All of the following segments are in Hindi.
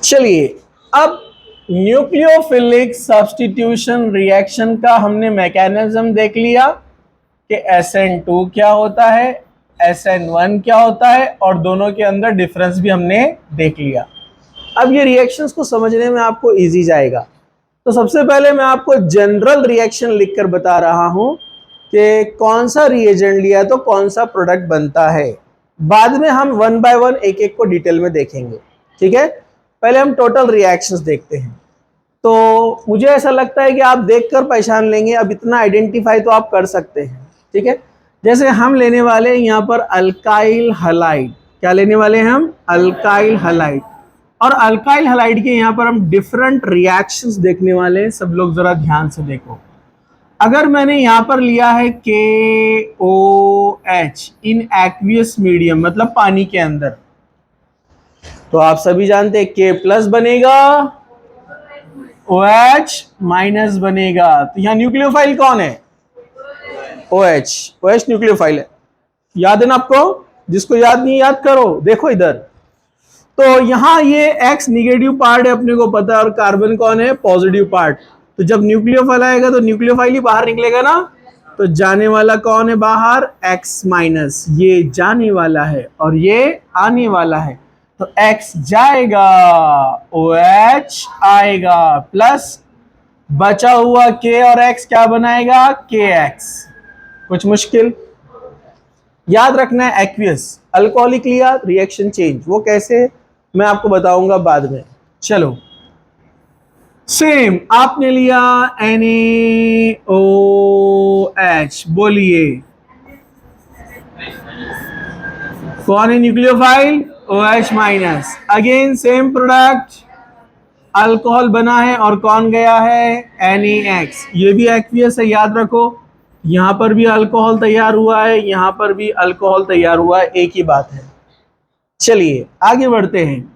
चलिए, अब न्यूक्लियोफिलिक सब्स्टिट्यूशन रिएक्शन का हमने मैकेनिज्म देख लिया कि SN2 क्या होता है, SN1 क्या होता है, और दोनों के अंदर डिफरेंस भी हमने देख लिया। अब ये रिएक्शंस को समझने में आपको इजी जाएगा। तो सबसे पहले मैं आपको जनरल रिएक्शन लिखकर बता रहा हूं कि कौन सा रिएजेंट लिया तो कौन सा प्रोडक्ट बनता है। बाद में हम वन बाय वन एक एक को डिटेल में देखेंगे, ठीक है। पहले हम टोटल रिएक्शंस देखते हैं। तो मुझे ऐसा लगता है कि आप देखकर पहचान लेंगे, अब इतना आइडेंटिफाई तो आप कर सकते हैं, ठीक है। जैसे हम लेने वाले हैं यहाँ पर अल्काइल हलाइड। क्या लेने वाले हैं हम? Alkyl halide. और अल्काइल हलाइड के यहाँ पर हम डिफरेंट रिएक्शंस देखने वाले हैं। सब लोग जरा ध्यान से देखो। अगर मैंने यहाँ पर लिया है KOH इन एक्वियस मीडियम, मतलब पानी के अंदर, तो आप सभी जानते हैं K प्लस बनेगा, OH माइनस बनेगा। तो यहाँ न्यूक्लियोफाइल कौन है? OH। OH न्यूक्लियोफाइल है, याद है ना आपको? जिसको याद नहीं याद करो। देखो इधर, तो यहाँ ये X निगेटिव पार्ट है, अपने को पता है, और कार्बन कौन है? Positive part. तो जब न्यूक्लियोफाइल आएगा तो न्यूक्लियोफाइल ही बाहर निकलेगा ना, तो जाने वाला कौन है बाहर? X minus. ये जाने वाला है और ये आने वाला है, तो X जाएगा, OH आएगा, प्लस बचा हुआ K और X क्या बनाएगा? KX। कुछ मुश्किल? याद रखना है एक्वियस। अल्कोहलिक लिया, रिएक्शन चेंज। वो कैसे मैं आपको बताऊंगा बाद में। चलो, सेम आपने लिया NaOH, बोलिए कौन है nucleophile? OH minus. Again same product, alcohol बना है और कौन गया है? NaX। ये भी एक्वियस है, याद रखो। यहां पर भी अल्कोहल तैयार हुआ है, यहां पर भी अल्कोहल तैयार हुआ है, एक ही बात है। चलिए आगे बढ़ते हैं।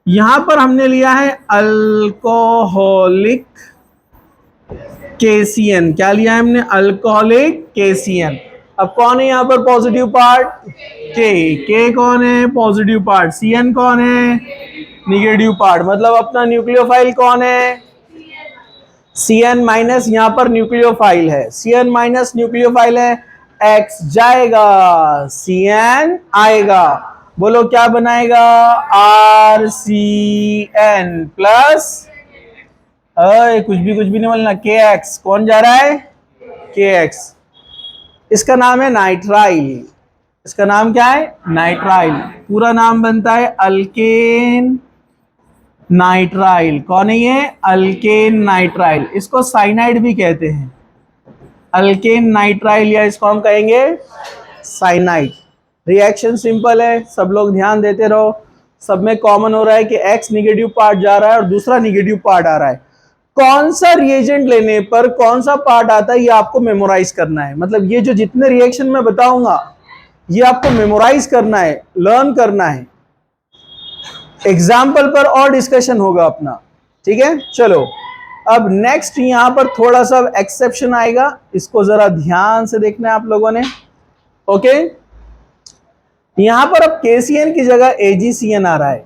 यहां पर हमने लिया है अल्कोहलिक KCN। क्या लिया है हमने? Alcoholic KCN। अब कौन है यहां पर पॉजिटिव पार्ट? K कौन है? Positive part. CN कौन है? Negative part. मतलब अपना न्यूक्लियोफाइल कौन है? CN minus. यहां पर न्यूक्लियोफाइल है, CN माइनस न्यूक्लियोफाइल है, X जाएगा, CN आएगा। बोलो क्या बनाएगा? RCN प्लस कुछ भी नहीं बोलना, KX। कौन जा रहा है? KX। इसका नाम है नाइट्राइल। इसका नाम क्या है? नाइट्राइल। पूरा नाम बनता है अल्केन नाइट्राइल। कौन है ये? Alkane nitrile. इसको साइनाइड भी कहते हैं, अल्केन नाइट्राइल, या इसको हम कहेंगे साइनाइड। रिएक्शन सिंपल है, सब लोग ध्यान देते रहो। सब में कॉमन हो रहा है कि X निगेटिव पार्ट जा रहा है और दूसरा निगेटिव पार्ट आ रहा है। कौन सा रिएजेंट लेने पर कौन सा पार्ट आता है, ये आपको मेमोराइज करना है। मतलब ये जो जितने रिएक्शन मैं बताऊंगा ये आपको मेमोराइज करना है, लर्न करना है। एग्जाम्पल पर और डिस्कशन होगा अपना, ठीक है। चलो, अब नेक्स्ट यहां पर थोड़ा सा एक्सेप्शन आएगा, इसको जरा ध्यान से देखना है आप लोगों ने। ओके, यहां पर अब KCN की जगह AgCN आ रहा है।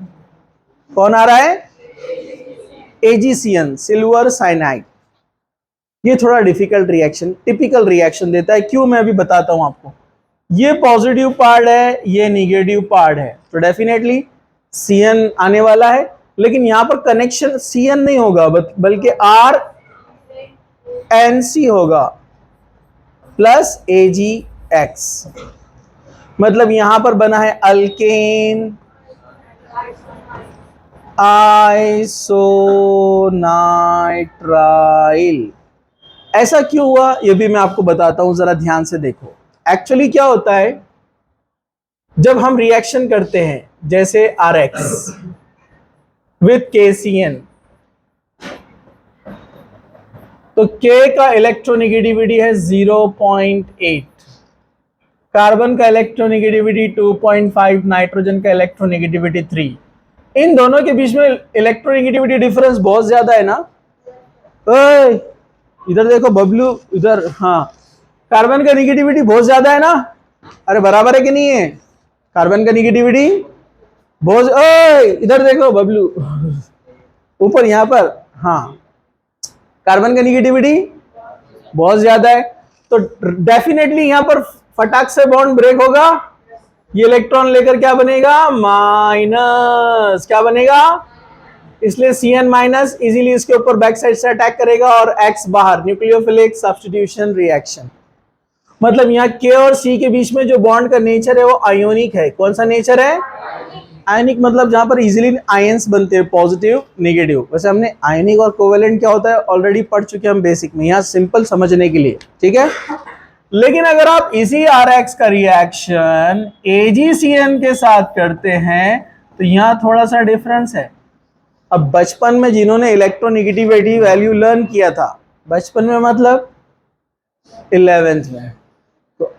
कौन आ रहा है? AgCN, silver cyanide. ये थोड़ा डिफिकल्ट रिएक्शन, टिपिकल रिएक्शन देता है। क्यों? मैं अभी बताता हूं आपको। ये पॉजिटिव पार्ट है, ये निगेटिव पार्ट है, तो डेफिनेटली CN आने वाला है। लेकिन यहां पर कनेक्शन CN नहीं होगा, बल्कि RNC होगा प्लस AgX। मतलब यहां पर बना है अल्केन आइसोनाइट्राइल। ऐसा क्यों हुआ ये भी मैं आपको बताता हूं, जरा ध्यान से देखो। एक्चुअली क्या होता है, जब हम रिएक्शन करते हैं जैसे RX विथ KCN, तो K का इलेक्ट्रोनेगेटिविटी है 0.8, कार्बन का इलेक्ट्रोनेगेटिविटी 2.5, नाइट्रोजन का इलेक्ट्रोनेगेटिविटी 3। इन दोनों के बीच में इलेक्ट्रोनेगेटिविटी डिफरेंस बहुत ज्यादा है ना। इधर देखो बबलू, इधर। हाँ, कार्बन का नेगेटिविटी बहुत ज्यादा है ना। अरे बराबर है कि नहीं है? कार्बन का नेगेटिविटी बोझ, ओए इधर देखो बबलू, ऊपर यहाँ पर। हाँ, कार्बन का निगेटिविटी बहुत ज्यादा है, तो डेफिनेटली यहां पर फटाक से बॉन्ड ब्रेक होगा। ये इलेक्ट्रॉन लेकर क्या बनेगा, माइनस, क्या बनेगा, इसलिए Cn माइनस इजीली इसके ऊपर बैक साइड से अटैक करेगा और X बाहर, न्यूक्लियोफिलिक सब्स्टिट्यूशन रिएक्शन। मतलब यहाँ K और C के बीच में जो बॉन्ड का नेचर है वो आयोनिक है। कौन सा नेचर है, आयनिक, मतलब जहां पर इजीली आयंस बनते हैं, पॉजिटिव नेगेटिव। वैसे हमने आयनिक और कोवेलेंट क्या होता है ऑलरेडी पढ़ चुके हैं हम बेसिक में, यहाँ सिंपल समझने के लिए, ठीक है। लेकिन अगर आप इसी RX का रिएक्शन AgCN के साथ करते हैं तो यहाँ थोड़ा सा डिफरेंस है। अब बचपन में जिन्होंने इलेक्ट्रोनेगेटिविटी वैल्यू लर्न किया था, बचपन में मतलब 11th में, तो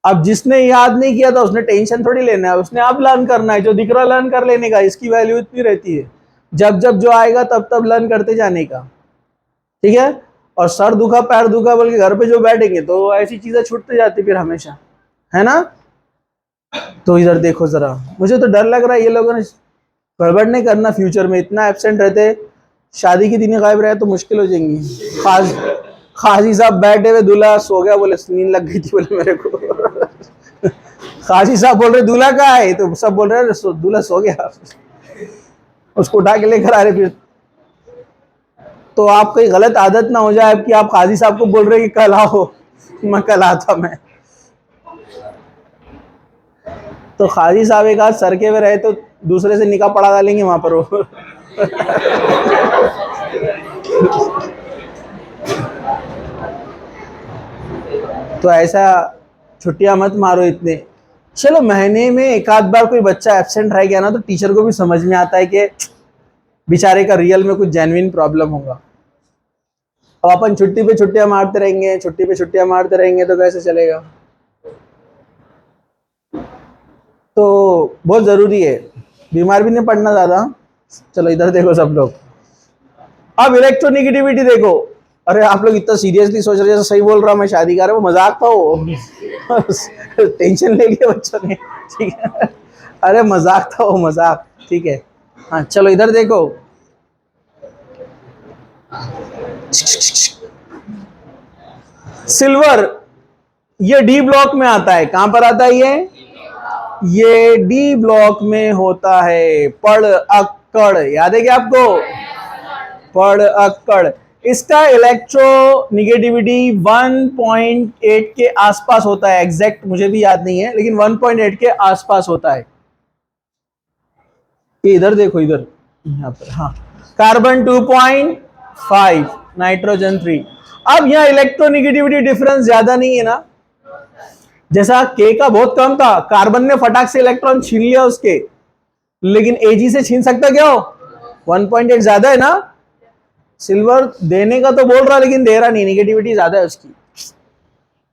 अब जिसने याद नहीं किया था उसने टेंशन थोड़ी लेना है, उसने अब लर्न करना है, जो दिख रहा लर्न कर लेने का। इसकी वैल्यू इतनी रहती है, जब जब जो आएगा तब तब लर्न करते जाने का, ठीक है। और सर दुखा पैर दुखा बोल के घर पे जो बैठेंगे तो ऐसी चीजें छूटती जाती फिर हमेशा, है ना। तो इधर देखो जरा, मुझे तो डर लग रहा है ये लोगों ने गड़बड़ नहीं करना फ्यूचर में, इतना एब्सेंट रहते, शादी के दिन गायब रहे तो मुश्किल हो जाएंगी। खाजी साहब बैठे हुए, दूल्हा सो गया, बोले नींद लग गई थी बोले मेरे को। खाजी साहब बोल रहे दूल्हा कहाँ है, तो सब बोल रहे दूल्हा सो गया, उसको उठा के लेकर आ रहे फिर। तो आप कोई गलत आदत ना हो जाए कि आप काजी साहब को बोल रहे कि कल आओ, मैं कल आता मैं। तो काजी साहब एक आध सरके में रहे तो दूसरे से निकाह पढ़ा डालेंगे वहां पर वो। तो ऐसा छुट्टियां मत मारो इतने। चलो महीने में एक आध बार कोई बच्चा एब्सेंट रह गया ना तो टीचर को भी समझ में आता है कि बेचारे का रियल में कुछ जेन्युइन प्रॉब्लम होगा। अब अपन छुट्टी पे छुट्टियां मारते रहेंगे, छुट्टी पे छुट्टियां मारते रहेंगे तो कैसे चलेगा। तो बहुत जरूरी है, बीमार भी नहीं पड़ना ज्यादा। चलो इधर देखो सब लोग, अब इलेक्ट्रोनेगेटिविटी देखो। अरे आप लोग इतना सीरियसली सोच रहे हैं, सही बोल रहा मैं शादी कर रहा, वो मजाक था वो। टेंशन ले लिया बच्चों ने, ठीक है। अरे मजाक था वो, मजाक, ठीक है। हाँ चलो इधर देखो, सिल्वर ये डी ब्लॉक में आता है। कहां पर आता है ये डी ब्लॉक में होता है। पड़ अक्कड़ याद है क्या आपको, पड़ अक्कड़। इसका इलेक्ट्रो निगेटिविटी 1.8 के आसपास होता है, एग्जैक्ट मुझे भी याद नहीं है लेकिन 1.8 के आसपास होता है। इधर देखो, इधर यहां पर, हाँ, कार्बन 2.5, नाइट्रोजन 3। अब यहां इलेक्ट्रोनिगेटिविटी डिफरेंस ज्यादा नहीं है ना, जैसा के का बहुत कम था, कार्बन ने फटाक से इलेक्ट्रॉन छीन लिया उसके, लेकिन एजी से छीन सकता क्या हो, 1.8 ज्यादा है ना। सिल्वर देने का तो बोल रहा लेकिन दे रहा नहीं, निगेटिविटी ज्यादा है उसकी।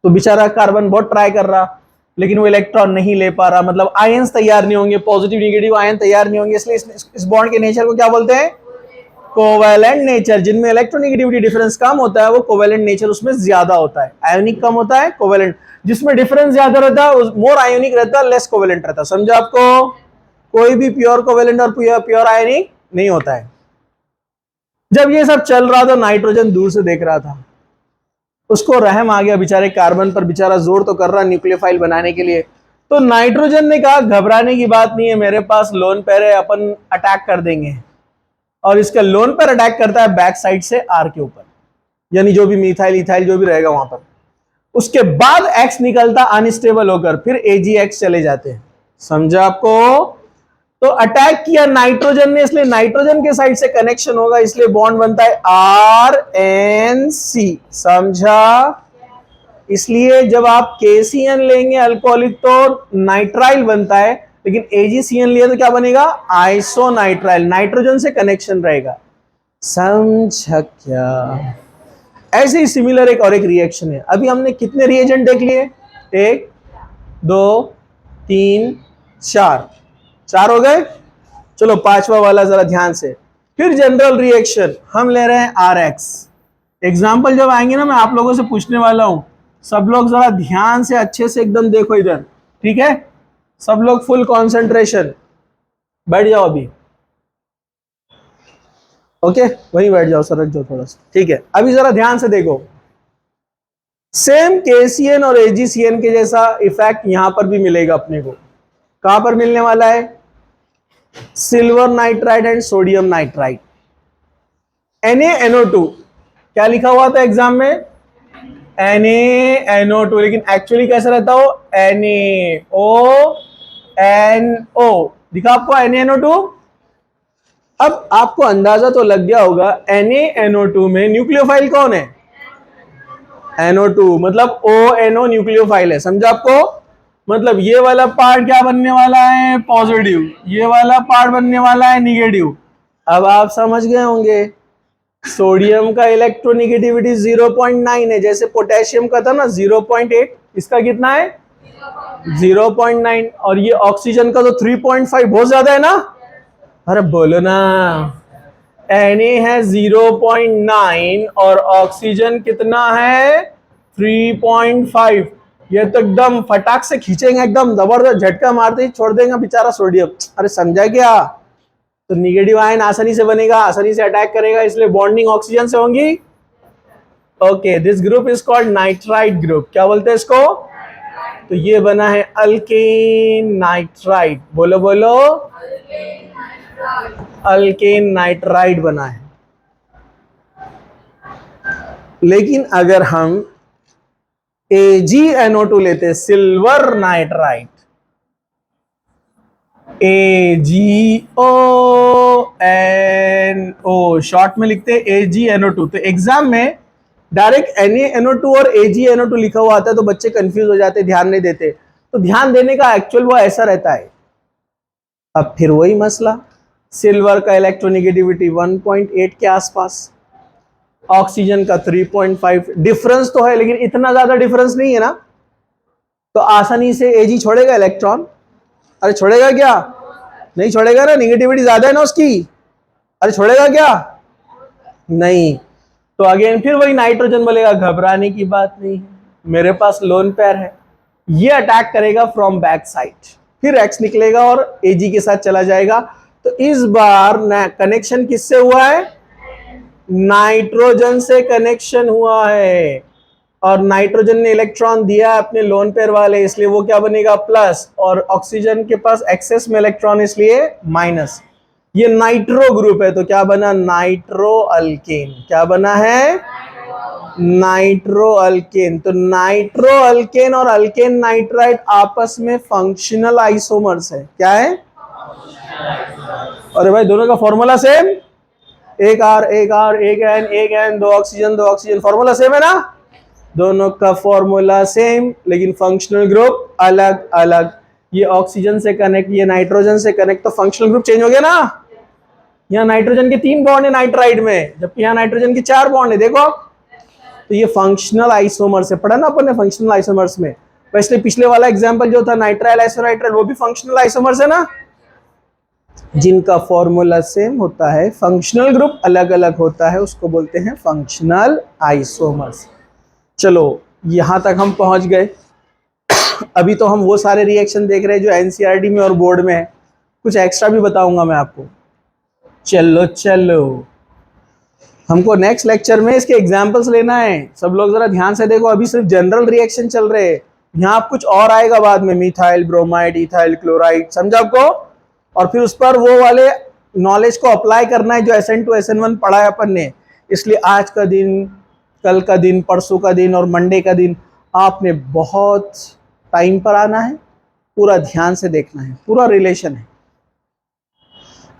तो बेचारा कार्बन बहुत ट्राई कर रहा लेकिन वो इलेक्ट्रॉन नहीं ले पा रहा, मतलब आयंस तैयार नहीं होंगे, पॉजिटिव नेगेटिव आयन तैयार नहीं होंगे। इसलिए इस बॉन्ड के नेचर को क्या बोलते हैं, कोवेलेंट नेचर। जिनमें इलेक्ट्रोनेगेटिविटी डिफरेंस कम होता है वो कोवेलेंट नेचर उसमें ज्यादा होता है। आयोनिक कम होता है, कोवेलेंट जिसमें डिफरेंस ज्यादा रहता है मोर आयोनिक रहता है, लेस कोवेलेंट रहता है। समझो आपको, कोई भी प्योर कोवेलेंट और प्योर आयोनिक नहीं होता है। जब ये सब चल रहा था नाइट्रोजन दूर से देख रहा था, उसको रहम आ गया बेचारे कार्बन पर, बेचारा जोर तो कर रहा न्यूक्लियोफाइल बनाने के लिए। तो नाइट्रोजन ने कहा घबराने की बात नहीं है, मेरे पास लोन पेयर है, अपन अटैक कर देंगे। और इसका लोन पेयर अटैक करता है बैक साइड से आर के ऊपर, यानी जो भी मिथाइल इथाइल जो भी रहेगा वहां पर। उसके बाद एक्स निकलता अनस्टेबल होकर, फिर AgX चले जाते हैं। समझा आपको। तो अटैक किया नाइट्रोजन ने, इसलिए नाइट्रोजन के साइड से कनेक्शन होगा, इसलिए बॉन्ड बनता है RNC। समझा। इसलिए जब आप KCN लेंगे अल्कोहलिक तो नाइट्राइल बनता है, लेकिन AgCN लिए तो क्या बनेगा, आइसोनाइट्राइल, नाइट्रोजन से कनेक्शन रहेगा। समझा क्या। ऐसे ही सिमिलर एक और एक रिएक्शन है। अभी हमने कितने रिएजेंट देख लिए, 1 2 3 4 हो गए। चलो पांचवा वाला जरा ध्यान से, फिर जनरल रिएक्शन हम ले रहे हैं RX। एग्जाम्पल जब आएंगे ना मैं आप लोगों से पूछने वाला हूं, सब लोग जरा ध्यान से अच्छे से एकदम देखो इधर, ठीक है, सब लोग फुल कंसंट्रेशन। बैठ जाओ अभी, ओके वहीं बैठ जाओ, सर रख जाओ थोड़ा सा, ठीक है। अभी जरा ध्यान से देखो, सेम केसीएन और एजीसीएन के जैसा इफेक्ट यहां पर भी मिलेगा अपने को। कहां पर मिलने वाला है? Silver nitride and sodium nitride. NaNO2 क्या लिखा हुआ था एग्जाम में? NaNO2, लेकिन एक्चुअली कैसा रहता हो? NaONO दिखा आपको NaNO2। अब आपको अंदाजा तो लग गया होगा NaNO2 में न्यूक्लियोफाइल कौन है? NO2, मतलब ONO न्यूक्लियोफाइल है, समझा आपको? मतलब ये वाला पार्ट क्या बनने वाला है? पॉजिटिव, ये वाला पार्ट बनने वाला है निगेटिव। अब आप समझ गए होंगे, सोडियम का इलेक्ट्रोनिगेटिविटी 0.9 है, जैसे पोटेशियम का था ना 0.8, इसका कितना है? 0.9। और ये ऑक्सीजन का तो 3.5, बहुत ज्यादा है ना? अरे बोलो ना, Na है 0.9 और ऑक्सीजन कितना है? 3.5। ये तो एकदम फटाक से खींचेंगे, एकदम जबरदस्त झटका मारते ही छोड़ देंगे बेचारा सोडियम। अरे समझा क्या? तो निगेटिव आयन आसानी से बनेगा, आसानी से अटैक करेगा, इसलिए बॉन्डिंग ऑक्सीजन से होंगी। Okay, this group is called nitride group. क्या बोलते हैं इसको? तो ये बना है अल्केन नाइट्राइड। बोलो बोलो, अल्केन नाइट्राइड बना है। लेकिन अगर हम AgNO2 लेते हैं, सिल्वर नाइट्राइड, AgONO शॉर्ट में लिखते हैं AgNO2। तो एग्जाम में डायरेक्ट NaNO2 और AgNO2 लिखा हुआ आता है तो बच्चे कंफ्यूज हो जाते, ध्यान नहीं देते। तो ध्यान देने का एक्चुअल वो ऐसा रहता है। अब फिर वही मसला, सिल्वर का इलेक्ट्रोनिगेटिविटी 1.8 के आसपास, ऑक्सीजन का 3.5। डिफरेंस तो है लेकिन इतना ज्यादा डिफरेंस नहीं है ना, तो आसानी से Ag छोड़ेगा इलेक्ट्रॉन। अरे छोड़ेगा क्या? नहीं छोड़ेगा ना, निगेटिविटी ज्यादा है ना उसकी। अरे छोड़ेगा क्या? नहीं। तो अगेन फिर वही नाइट्रोजन बोलेगा घबराने की बात नहीं है, मेरे पास लोन पेयर है, ये अटैक करेगा फ्रॉम बैक साइड, फिर X निकलेगा और Ag के साथ चला जाएगा। तो इस बार कनेक्शन किससे हुआ है? नाइट्रोजन से कनेक्शन हुआ है, और नाइट्रोजन ने इलेक्ट्रॉन दिया अपने लोन पेयर वाले, इसलिए वो क्या बनेगा? प्लस, और ऑक्सीजन के पास एक्सेस में इलेक्ट्रॉन इसलिए माइनस। ये नाइट्रो ग्रुप है, तो क्या बना? Nitro alkane. क्या बना है? Nitro alkane. तो नाइट्रो अल्केन और अल्केन नाइट्राइड आपस में फंक्शनल आइसोमर्स है। क्या है? अरे भाई दोनों का फॉर्मूला सेम, एक R एक R एक N, दो ऑक्सीजन, फॉर्मूला सेम है ना? दोनों का फॉर्मूला सेम, लेकिन फंक्शनल ग्रुप अलग अलग। ये ऑक्सीजन से कनेक्ट, ये नाइट्रोजन से कनेक्ट, तो फंक्शनल ग्रुप चेंज हो गया ना। यहाँ नाइट्रोजन के 3 बॉन्ड है नाइट्राइड में, जबकि यहाँ नाइट्रोजन के 4 बॉन्ड है, देखो। तो ये फंक्शनल आइसोमर्स है, पढ़ा ना अपन ने फंक्शनल आइसोमर्स में। वैसे पिछले वाला एग्जांपल जो था नाइट्राइल आइसोनाइट्राइल, वो भी फंक्शनल आइसोमर्स है ना, जिनका फॉर्मूला सेम होता है, फंक्शनल ग्रुप अलग अलग होता है, उसको बोलते हैं फंक्शनल आइसोमर्स। चलो यहां तक हम पहुंच गए। अभी तो हम वो सारे रिएक्शन देख रहे हैं जो एनसीईआरटी में और बोर्ड में है, कुछ एक्स्ट्रा भी बताऊंगा मैं आपको। चलो चलो, हमको नेक्स्ट लेक्चर में इसके एग्जांपल्स लेना है। सब लोग जरा ध्यान से देखो, अभी सिर्फ जनरल रिएक्शन चल रहे हैं, यहाँ कुछ और आएगा बाद में, मिथाइल ब्रोमाइड, इथाइल क्लोराइड, समझा आपको? और फिर उस पर वो वाले नॉलेज को अप्लाई करना है जो SN2 SN1 पढ़ा है अपन ने। इसलिए आज का दिन, कल का दिन, परसों का दिन और मंडे का दिन आपने बहुत टाइम पर आना है, पूरा ध्यान से देखना है, पूरा रिलेशन है।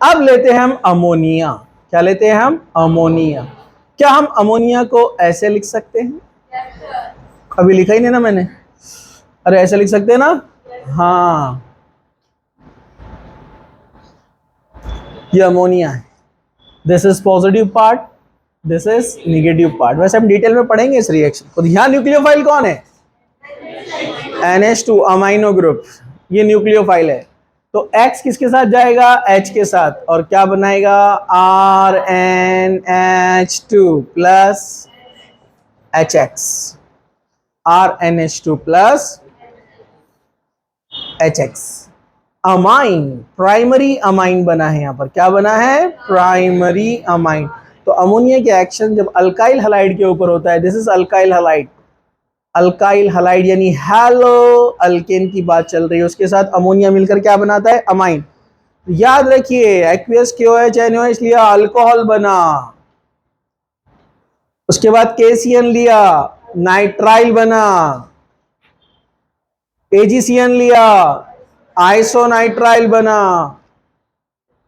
अब लेते हैं हम अमोनिया। क्या लेते हैं हम? अमोनिया। क्या हम अमोनिया को ऐसे लिख सकते हैं? अभी लिखा ही नहीं ना मैंने। अरे ऐसे लिख सकते हैं ना? हाँ, ये अमोनिया है, this is positive part, this is negative part. वैसे हम डिटेल में पढ़ेंगे इस रिएक्शन को। यहाँ न्यूक्लियोफाइल कौन है? NH2 अमाइनो ग्रुप, ये न्यूक्लियोफाइल है। तो X किसके साथ जाएगा? H के साथ, और क्या बनाएगा? RNH2 plus HX, RNH2 plus HX। Amine, primary amine बना है यहाँ पर। क्या बना है? Primary amine. तो अमोनिया के एक्शन जब अल्काइल हलाइड के ऊपर होता है, this is alkyl halide. Alkyl halide यानी हेलो अल्केन की बात चल रही है, उसके साथ अमोनिया मिलकर क्या बनाता है? अमाइन। याद रखिए एक्वियस KOH NOH लिया, अल्कोहल बना। उसके बाद KCN लिया, नाइट्राइल बना। AgCN लिया, आइसोनाइट्राइल बना।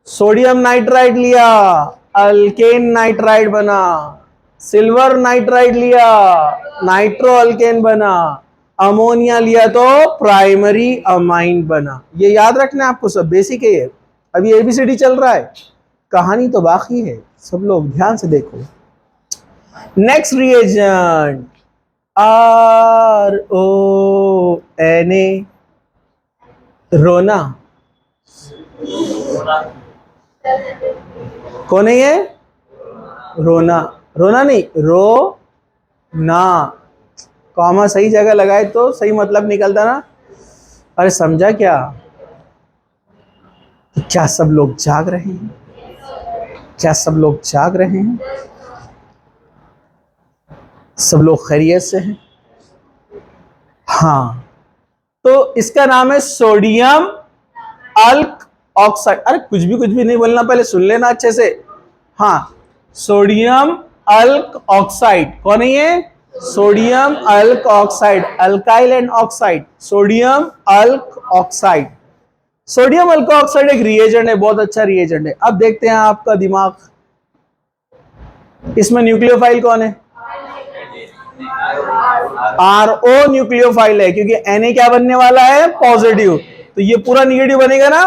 सोडियम नाइट्राइड लिया, अल्केन नाइट्राइड बना। सिल्वर नाइट्राइड लिया, नाइट्रो अल्केन बना। अमोनिया लिया तो प्राइमरी अमाइन बना। ये याद रखना आपको, सब बेसिक है ये। अभी ABCD चल रहा है, कहानी तो बाकी है, सब लोग ध्यान से देखो। नेक्स्ट रिएजेंट RONA, रोना। कौन है ये? रोना। रोना नहीं, रो ना। कॉमा सही जगह लगाए तो सही मतलब निकलता ना। अरे समझा क्या? तो क्या सब लोग जाग रहे हैं? क्या सब लोग जाग रहे हैं? सब लोग खैरियत से हैं? हाँ, तो इसका नाम है सोडियम अल्क ऑक्साइड। अरे कुछ भी नहीं बोलना, पहले सुन लेना अच्छे से। हाँ, सोडियम अल्क ऑक्साइड। कौन है ये? Sodium alkoxide, alkyl and oxide, sodium alkoxide. Sodium alkoxide एक रिएजेंट है, बहुत अच्छा रिएजेंट है। अब देखते हैं आपका दिमाग, इसमें न्यूक्लियोफाइल कौन है? RO न्यूक्लियोफाइल है, क्योंकि Na क्या बनने वाला है? पॉजिटिव। तो ये पूरा निगेटिव बनेगा ना,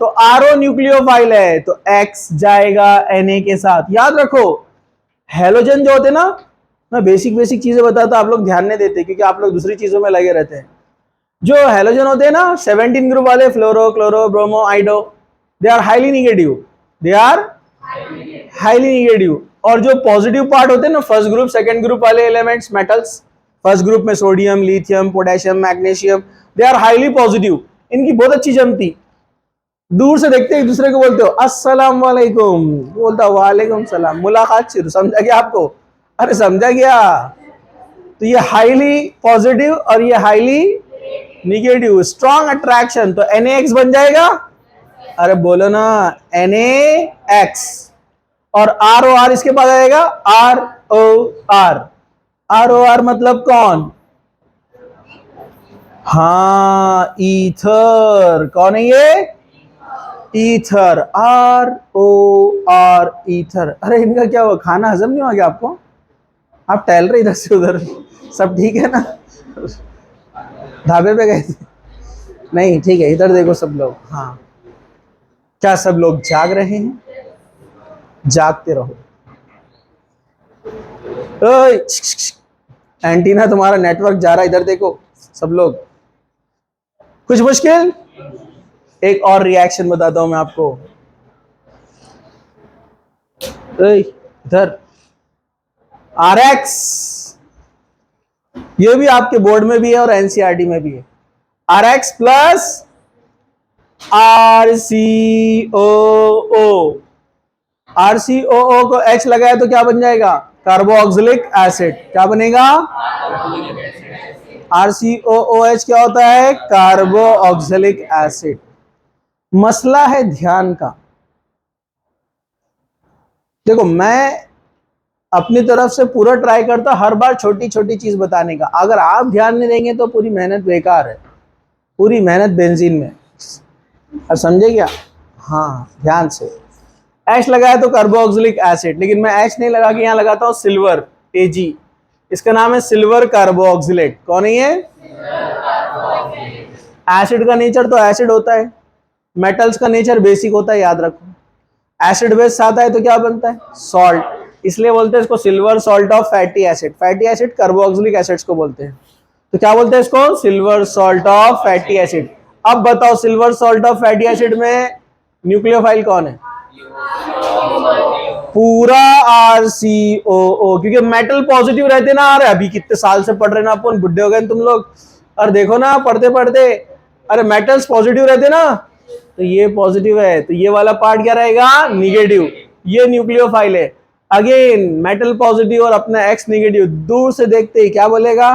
तो RO न्यूक्लियोफाइल है, तो X जाएगा Na के साथ। याद रखो हेलोजन जो होते ना, मैं बेसिक चीजें बताता, आप लोग ध्यान नहीं देते क्योंकि आप लोग दूसरी चीजों में लगे रहते हैं। जो हेलोजन होते हैं ना 17 ग्रुप वाले, fluoro, chloro, bromo, iodo, they are highly negative. They are highly negative. और जो पॉजिटिव पार्ट होते हैं ना, फर्स्ट ग्रुप सेकंड ग्रुप वाले एलिमेंट्स, मेटल्स, फर्स्ट ग्रुप में sodium, lithium, potassium, magnesium, they are highly positive. इनकी बहुत अच्छी जमती। दूर से देखते एक दूसरे को बोलते हो अस्सलाम वालेकुम, बोलता वालेकुम सलाम, मुलाकात शुरू। समझा गया आपको? अरे समझा गया? तो ये हाईली पॉजिटिव और ये हाईली निगेटिव, स्ट्रॉन्ग अट्रैक्शन। तो NaX बन जाएगा। अरे बोलो ना, NaX। और ROR इसके पास आएगा, ROR। ROR मतलब कौन? हाँ, ईथर। कौन है ये? Ether, ROR, ether. अरे इनका क्या हुआ, खाना हजम नहीं हो गया आपको? आप टहल रहे इधर से उधर, सब ठीक है ना? ढाबे पे गए थे? नहीं, ठीक है, इधर देखो सब लोग। हाँ, क्या सब लोग जाग रहे हैं? जागते रहो। एंटीना तुम्हारा नेटवर्क जा रहा है, इधर देखो सब लोग। कुछ मुश्किल? एक और रिएक्शन बताता हूं मैं आपको। इधर RX, ये भी आपके बोर्ड में भी है और NCERT में भी है। RX plus RCOO। RCOO को H लगाया तो क्या बन जाएगा? Carboxylic acid. क्या बनेगा? RCOOH क्या होता है? Carboxylic acid. मसला है ध्यान का। देखो मैं अपनी तरफ से पूरा ट्राई करता, हर बार छोटी छोटी चीज बताने का। अगर आप ध्यान नहीं देंगे तो पूरी मेहनत बेकार है, पूरी मेहनत बेंजीन में। अब समझे क्या? हाँ, ध्यान से। H लगाया तो कार्बोक्सिलिक एसिड, लेकिन मैं H नहीं लगा के यहाँ लगाता हूँ सिल्वर, Ag। इसका नाम है सिल्वर कार्बोक्सिलेट। कौन है ये? एसिड का नेचर तो एसिड होता है, मेटल्स का नेचर बेसिक होता है, याद रखो। एसिड बेस साथ है तो क्या बनता है? सॉल्ट। इसलिए बोलते हैं इसको silver salt of fatty acid. Fatty acid carboxylic acids को बोलते हैं, तो क्या बोलते हैं इसको? Silver salt of fatty acid. अब बताओ silver salt of fatty acid में न्यूक्लियोफाइल कौन है? पूरा RCOO, क्योंकि मेटल पॉजिटिव रहते ना। अरे अभी कितने साल से पढ़ रहे ना अपन, बुढ़े हो गए तुम लोग। और देखो ना पढ़ते पढ़ते, अरे मेटल्स पॉजिटिव रहते ना, तो ये पॉजिटिव है, तो ये वाला पार्ट क्या रहेगा, निगेटिव। ये न्यूक्लियोफाइल है। अगेन मेटल पॉजिटिव और अपना एक्स निगेटिव, दूर से देखते ही क्या बोलेगा,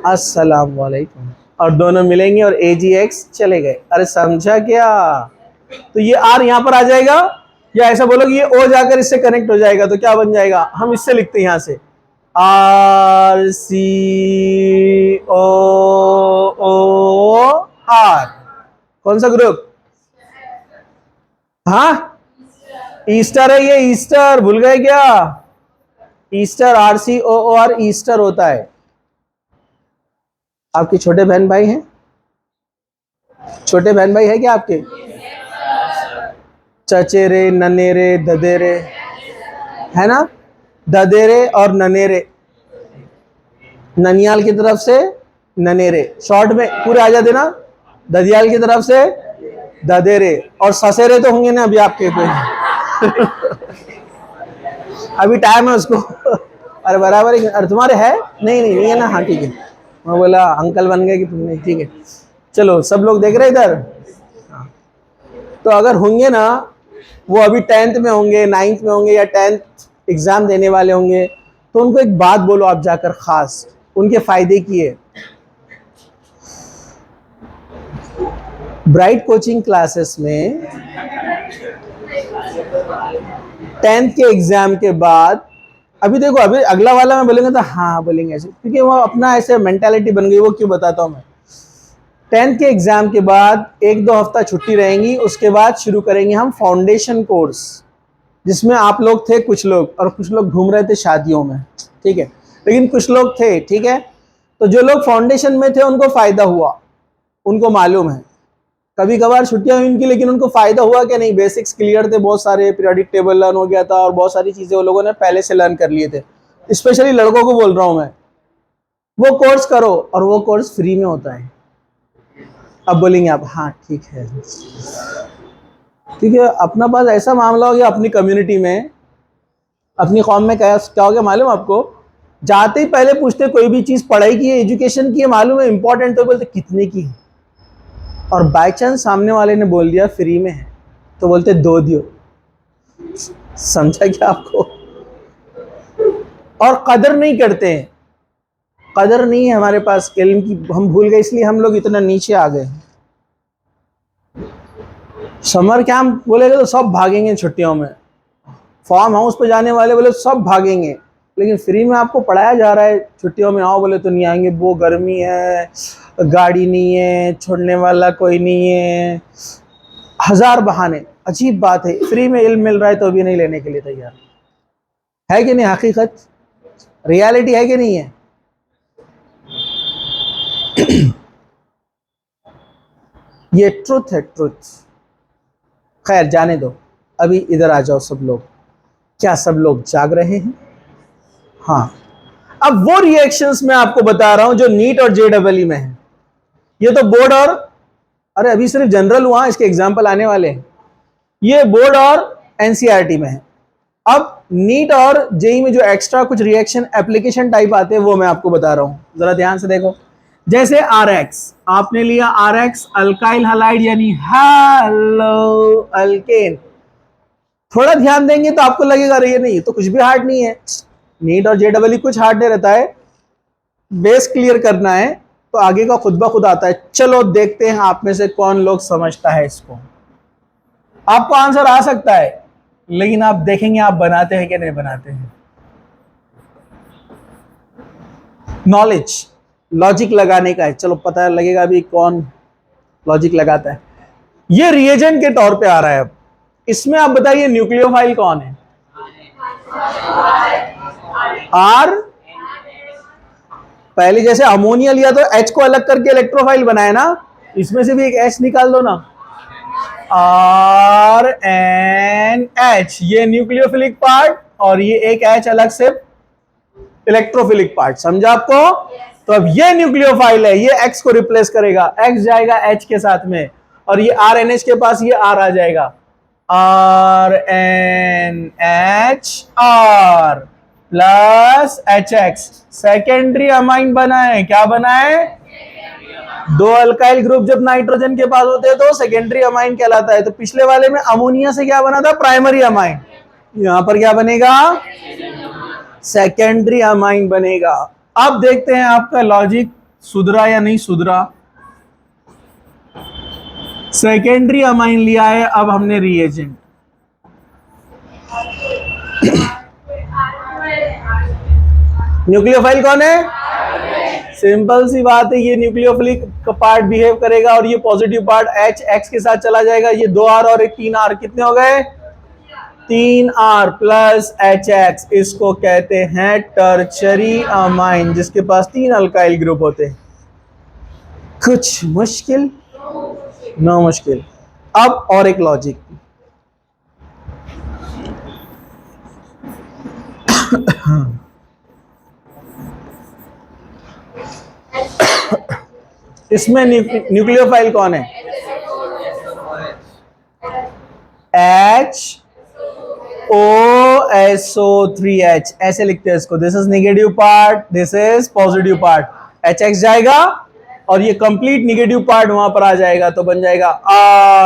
अस्सलाम वालेकुम, और दोनों मिलेंगे और AgX चले गए। अरे समझा क्या? तो ये R यहां पर आ जाएगा, या ऐसा बोलो कि ये O जाकर इससे कनेक्ट हो जाएगा, तो क्या बन जाएगा, हम इससे लिखते हैं यहां से RCOOR। कौन सा ग्रुप? हाँ, ईस्टर है ये, ईस्टर भूल गए क्या? ईस्टर, RCOOR ईस्टर होता है। आपके छोटे बहन भाई हैं? छोटे बहन भाई है क्या आपके? चचेरे, ननेरे, ददेरे, है ना? ददेरे और ननेरे, ननियाल की तरफ से ननेरे, शॉर्ट में पूरे आ जाते ना, ददियाल की तरफ से ददेरे, और ससेरे तो होंगे ना अभी आपके पे। अभी टाइम है उसको। अरे बराबर है, अरे तुम्हारे है? नहीं नहीं नहीं है ना, हाँ ठीक है। मैं बोला अंकल बन गए कि तुमने, ठीक है। चलो सब लोग देख रहे इधर। तो अगर होंगे ना, वो अभी 10th में होंगे, 9th में होंगे, या 10th एग्जाम देने वाले होंगे, तो उनको एक बात बोलो आप जाकर, खास उनके फायदे की है। ब्राइट कोचिंग क्लासेस में 10th के एग्जाम के बाद, अभी देखो अभी अगला वाला मैं बोलेंगे तो हाँ बोलेंगे ऐसे, क्योंकि वो अपना ऐसे मेंटालिटी बन गई। वो क्यों बताता हूँ मैं। 10th के एग्जाम के बाद 1-2 हफ्ता छुट्टी रहेंगी, उसके बाद शुरू करेंगे हम फाउंडेशन कोर्स, जिसमें आप लोग थे कुछ लोग, और कुछ लोग घूम रहे थे शादियों में, ठीक है, लेकिन कुछ लोग थे, ठीक है। तो जो लोग फाउंडेशन में थे उनको फायदा हुआ, उनको मालूम है। कभी कभार छुट्टियां हुई उनकी, लेकिन उनको फायदा हुआ कि नहीं, बेसिक्स क्लियर थे, बहुत सारे पीरियोडिक टेबल लर्न हो गया था, और बहुत सारी चीजें वो लोगों ने पहले से लर्न कर लिए थे। स्पेशली लड़कों को बोल रहा हूं मैं, वो कोर्स करो, और वो कोर्स फ्री में होता है। अब बोलेंगे आप, हाँ ठीक है, क्योंकि अपना पास ऐसा मामला हो गया अपनी कम्युनिटी में, अपनी कौम में क्या हो गया मालूम आपको, जाते ही पहले पूछते कोई भी चीज पढ़ाई की है, एजुकेशन की है, मालूम है इंपॉर्टेंट, तो बोलते कितने की है, और बाय चांस सामने वाले ने बोल दिया फ्री में है, तो बोलते 2 दियो। समझा क्या आपको? और कदर नहीं करते हैं, कदर नहीं है हमारे पास इल्म की, हम भूल गए, इसलिए हम लोग इतना नीचे आ गए। समर कैंप बोलेगा तो सब भागेंगे छुट्टियों में, फार्म हाउस पे जाने वाले बोले सब भागेंगे, लेकिन फ्री में आपको पढ़ाया जा रहा है, छुट्टियों में आओ बोले तो नहीं आएंगे, वो गर्मी है, गाड़ी नहीं है, छोड़ने वाला कोई नहीं है, हजार बहाने। अजीब बात है, फ्री में इल्म मिल रहा है तो भी नहीं लेने के लिए तैयार है कि नहीं? हकीकत, रियलिटी है कि नहीं है? ये ट्रुथ है, ट्रुथ। खैर जाने दो, अभी इधर आ जाओ सब लोग। क्या सब लोग जाग रहे हैं? हाँ, अब वो रिएक्शंस मैं आपको बता रहा हूं जो नीट और JEE में है। ये तो बोर्ड और, अरे अभी सिर्फ जनरल हुआ, इसके एग्जाम्पल आने वाले हैं। ये बोर्ड और NCERT में है। अब नीट और जेई में जो एक्स्ट्रा कुछ रिएक्शन एप्लीकेशन टाइप आते हैं, वो मैं आपको बता रहा हूं, जरा ध्यान से देखो। जैसे RX, आपने लिया RX अल्काइल हलाइड यानी हेलो अल्केन, थोड़ा ध्यान देंगे तो आपको लगेगा अरे ये नहीं, तो कुछ भी हार्ड नहीं है। नीट और JEE कुछ हार्ड नहीं रहता है, बेस क्लियर करना है तो आगे का खुद ब खुद आता है। चलो देखते हैं आप में से कौन लोग समझता है इसको। आपको आंसर आ सकता है, लेकिन आप देखेंगे आप बनाते हैं कि नहीं बनाते हैं। नॉलेज, लॉजिक लगाने का है। चलो पता लगेगा अभी कौन लॉजिक लगाता है। ये रिएजेंट के तौर पे आ रहा है। अब इसमें आप बताइए न्यूक्लियोफाइल कौन है? आर, पहले जैसे अमोनिया लिया तो H को अलग करके इलेक्ट्रोफाइल बनाया ना, इसमें से भी एक H निकाल दो ना, RNH, ये न्यूक्लियोफिलिक पार्ट, और ये एक H अलग से इलेक्ट्रोफिलिक पार्ट। समझा आपको? तो अब ये न्यूक्लियोफाइल है, ये X को रिप्लेस करेगा, X जाएगा H के साथ में, और ये RNH के पास ये R आ जाएगा, RNHR plus HX, secondary amine बना है। क्या बना है? दो अल्काइल ग्रुप जब नाइट्रोजन के पास होते हैं तो सेकेंडरी अमाइन कहलाता है। तो पिछले वाले में अमोनिया से क्या बना था? Primary amine. यहां पर क्या बनेगा? सेकेंडरी अमाइन बनेगा। अब देखते हैं आपका लॉजिक सुधरा या नहीं सुधरा। सेकेंडरी अमाइन लिया है, अब हमने रिएजेंट। न्यूक्लियोफाइल कौन है? सिंपल सी बात है, ये न्यूक्लियोफिलिक का पार्ट बिहेव करेगा और ये पॉजिटिव पार्ट H X के साथ चला जाएगा। ये 2R और एक 3R कितने हो गए? 3R plus HX। इसको कहते हैं टर्चरी अमाइन, जिसके पास 3 अल्काइल ग्रुप होते हैं। कुछ मुश्किल? नो मुश्किल। अब और एक लॉजिक, इसमें न्यूक्लियोफाइल कौन है? HOSO3H ऐसे लिखते हैं इसको। This is negative part, this is positive part. HX जाएगा और ये कंप्लीट नेगेटिव पार्ट वहां पर आ जाएगा, तो बन जाएगा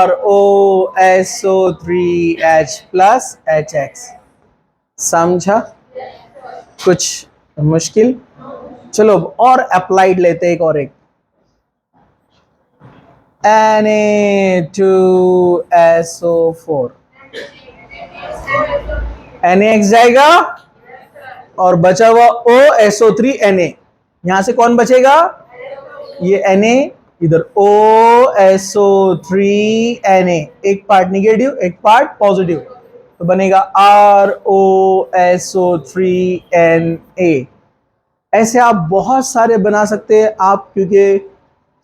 ROSO3H प्लस HX। समझा? कुछ मुश्किल? चलो और अप्लाइड लेते हैं, एक और एक Na2SO4। NaX जाएगा और बचा हुआ OSO3Na। यहां से कौन बचेगा? ये Na, इधर OSO3Na। एक पार्ट निगेटिव एक पार्ट पॉजिटिव, तो बनेगा ROSO3Na। ऐसे आप बहुत सारे बना सकते हैं आप, क्योंकि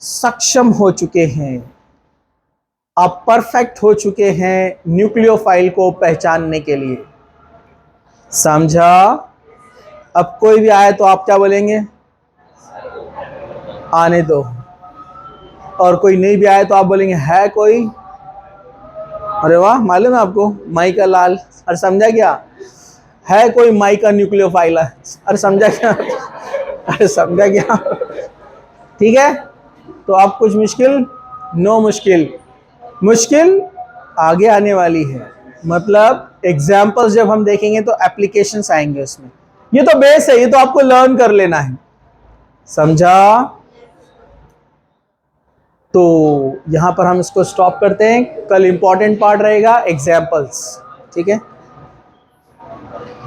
सक्षम हो चुके हैं, आप परफेक्ट हो चुके हैं न्यूक्लियोफाइल को पहचानने के लिए। समझा? अब कोई भी आए तो आप क्या बोलेंगे? आने दो। और कोई नहीं भी आए तो आप बोलेंगे है कोई? अरे वाह, मालूम है आपको माई का लाल। अरे समझा क्या? है कोई माई का न्यूक्लियोफाइल? अरे समझा क्या? अरे समझा क्या? ठीक है, तो आप कुछ मुश्किल? नो मुश्किल। मुश्किल आगे आने वाली है, मतलब एग्जाम्पल्स जब हम देखेंगे तो एप्लीकेशंस आएंगे उसमें। ये तो बेस है, ये तो आपको लर्न कर लेना है। समझा? तो यहां पर हम इसको स्टॉप करते हैं। कल इंपॉर्टेंट पार्ट रहेगा एग्जाम्पल्स। ठीक है।